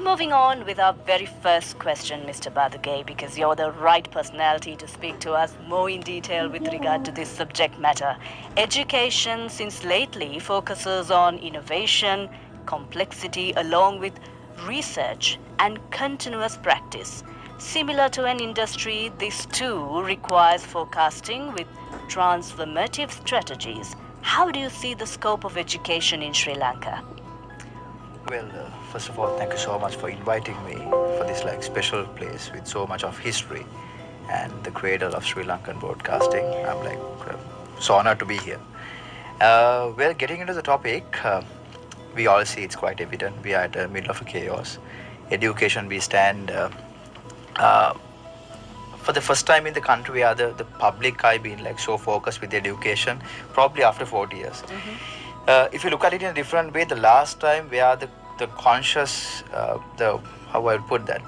Moving on with our very first question, Mr. Badugay, because you're the right personality to speak to us more in detail with regard to this subject matter. Education, since lately, focuses on innovation, complexity, along with research and continuous practice. Similar to an industry, this too requires forecasting with transformative strategies. How do you see the scope of education in Sri Lanka? Well, first of all, thank you so much for inviting me for this special place with so much of history and the cradle of Sri Lankan broadcasting. I'm so honored to be here. Well, getting into the topic, we all see it's quite evident we are at the middle of a chaos. Education, we stand uh, for the first time in the country, we are the public eye being so focused with education, probably after 40 years. If you look at it in a different way, the last time where the conscious, the how I would put that,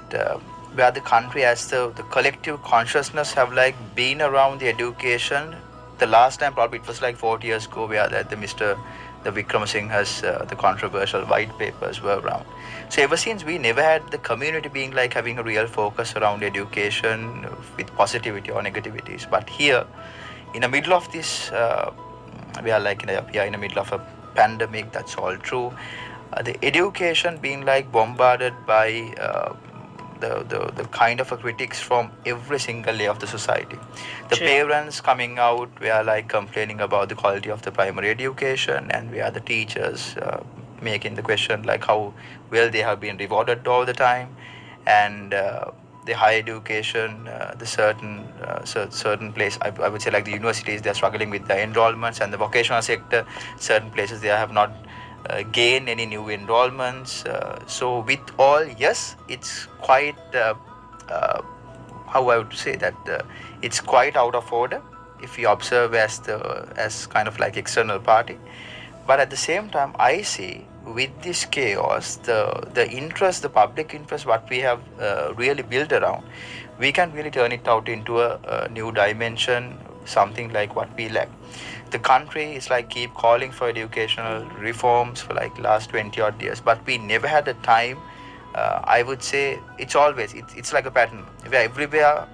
where the country as the collective consciousness have been around the education, the last time probably it was 40 years ago where that the Vikram Singh has the controversial white papers were around. So ever since we never had the community being having a real focus around education with positivity or negativities. But here, in the middle of this. We are we are in the middle of a pandemic, that's all true. The education being bombarded by the kind of a critics from every single layer of the society. The True. Parents coming out, we are complaining about the quality of the primary education, and we are the teachers making the question how well they have been rewarded all the time, and the higher education, the certain place, I would say the universities, they are struggling with the enrollments, and the vocational sector, certain places they have not gained any new enrollments. So with all, yes, it's quite how I would say that it's quite out of order if you observe as kind of external party. But at the same time, I see with this chaos, the interest, the public interest, what we have really built around, we can really turn it out into a new dimension, something like what we lack. The country is keep calling for educational reforms for last 20 odd years, but we never had the time. I would say it's always, it's like a pattern. Where everywhere,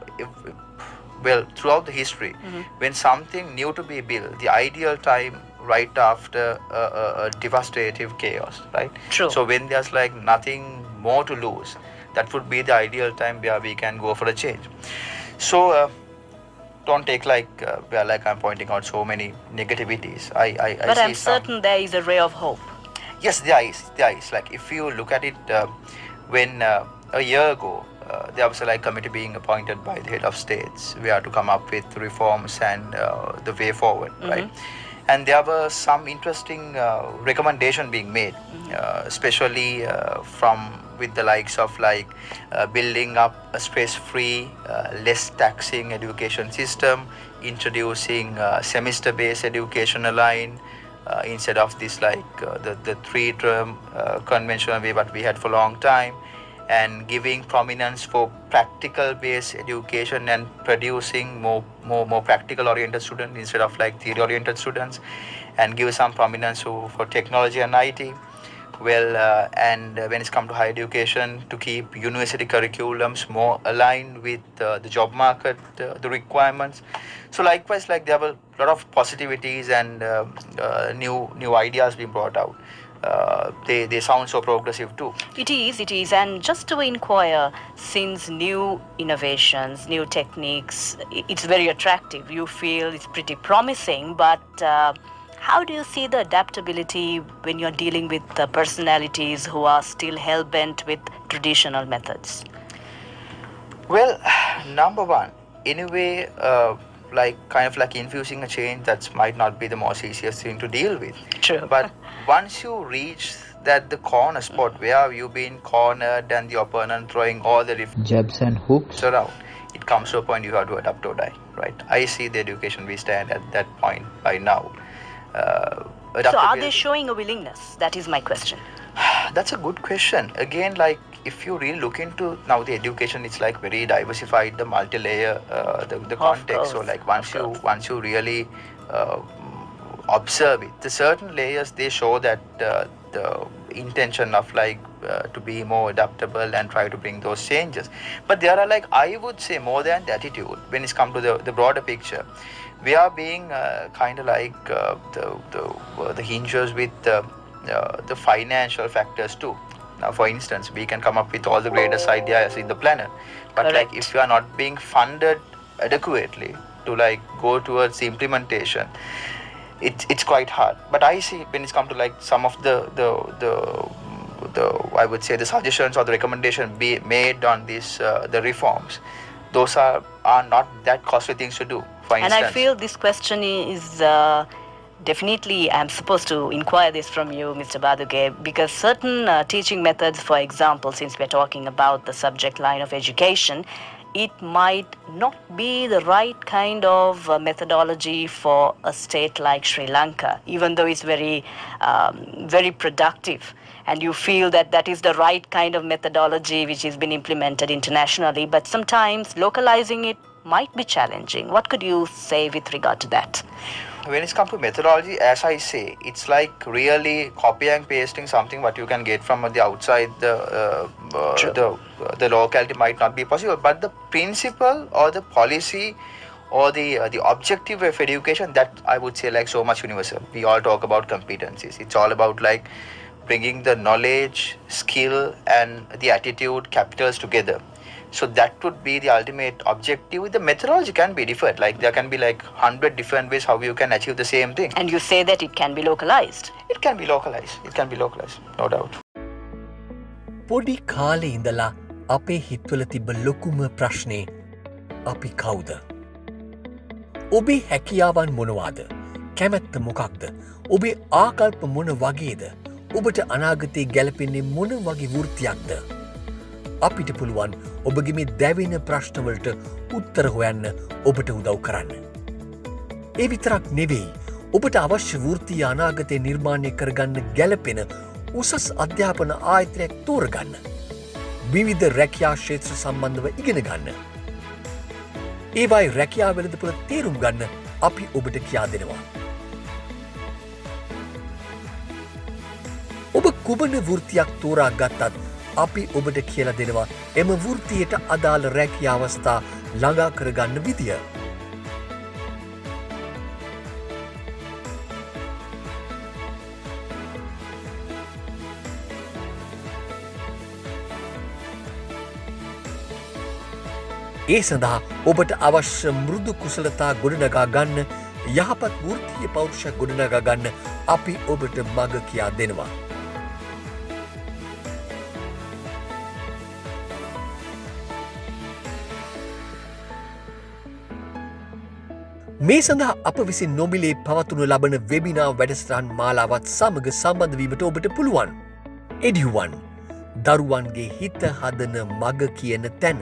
well, throughout the history, when something new to be built, the ideal time right after a devastating chaos, right? True. So when there's nothing more to lose, that would be the ideal time where we can go for a change. So don't take where I'm pointing out so many negativities. But see I'm certain there is a ray of hope. Yes, there is. If you look at it, when a year ago there was a committee being appointed by the head of states, we are to come up with reforms and the way forward, right? And there were some interesting recommendation being made, especially from with the likes of building up a stress-free, less taxing education system, introducing semester-based educational line instead of this the three-term conventional way what we had for a long time, and giving prominence for practical-based education and producing more practical-oriented students instead of theory-oriented students, and give some prominence for technology and IT. Well, and when it's come to higher education, to keep university curriculums more aligned with the job market, the requirements. So likewise, there were a lot of positivities and new ideas being brought out. They sound so progressive too. It is. And just to inquire, since new innovations, new techniques, it's very attractive. You feel it's pretty promising, but how do you see the adaptability when you're dealing with personalities who are still hell-bent with traditional methods? Well, number one, anyway, kind of infusing a change, that might not be the most easiest thing to deal with. True. But once you reach the corner spot where you've been cornered and the opponent throwing all the jabs and hooks around, it comes to a point you have to adapt or die, right? I see the education we stand at that point by now. So are they showing a willingness? That is my question. That's a good question. Again, if you really look into now the education, it's very diversified, the multi-layer, the context. Course. So once you really observe it, the certain layers, they show that the intention of to be more adaptable and try to bring those changes. But there are, like, I would say, more than the attitude when it's come to the broader picture. We are being kind of like the hinges with the financial factors too. Now, for instance, we can come up with all the greatest ideas in the planet, but Correct. like if we are not being funded adequately to like go towards the implementation, it's quite hard. But I see when it's come to like some of the I would say the suggestions or the recommendation be made on this the reforms, those are not that costly things to do. For And instance, I feel this question is definitely, I'm supposed to inquire this from you, Mr. Baduge, because certain teaching methods, for example, since we're talking about the subject line of education, it might not be the right kind of methodology for a state like Sri Lanka, even though it's very productive. And you feel that that is the right kind of methodology which has been implemented internationally, but sometimes localizing it might be challenging. What could you say with regard to that? when it's come to methodology, as I say, it's like really copy and pasting something what you can get from the outside the locality might not be possible, but the principle or the policy or the objective of education, that I would say like so much universal. We all talk about competencies. It's all about like bringing the knowledge, skill and the attitude capitals together. So that would be the ultimate objective. The methodology can be different. Like there can be like 100 different ways how you can achieve the same thing. And you say that it can be localized. It can be localized. It can be localized, no doubt. පොඩි කාලේ ඉඳලා අපේ හිත්වල තිබ්බ ලොකුම ප්‍රශ්නේ අපි කවුද? ඔබේ හැකියාවන් මොනවාද? කැමැත්ත මොකක්ද? ඔබේ ආකල්ප මොන වගේද? ඔබට අනාගතේ ගැලපෙන්නේ මොන වගේ වෘත්තියක්ද? අපිට පුළුවන් ඔබගේ මේ දැවෙන ප්‍රශ්නවලට උත්තර හොයන්න ඔබට උදව් කරන්න. ඒ විතරක් නෙවෙයි, ඔබට අවශ්‍ය වෘත්තීය අනාගතය නිර්මාණය කරගන්න ගැලපෙන උසස් අධ්‍යාපන ආයතනයක් තෝරගන්න. විවිධ රැකියා ක්ෂේත්‍ර සම්බන්ධව ඉගෙන ගන්න. ඒවායි රැකියා වෙළඳපොළ තේරුම් ගන්න අපි ඔබට කියා දෙනවා. ඔබ කුමන වෘත්තියක් තෝරා ගත්තත් අපි ඔබට කියලා දෙනවා එම වෘත්තියට අදාළ රැකියා අවස්ථා ළඟා කරගන්න විදිය. ඒ සඳහා ඔබට අවශ්‍ය මෘදු කුසලතා ගොඩනගා ගන්න, යහපත් වෘත්තීය පෞරුෂයක් ගොඩනගා ගන්න අපි ඔබට මඟ කියා දෙනවා. මේ සඳහා අප විසින් නොමිලේ පවතුනු ලබන වෙබිනා වැඩසටහන් මාලාවත් සමග සම්බන්ධ වීමට ඔබට පුළුවන්. EduOne, දරුවන්ගේ හිත හදන මඟ කියන තැන.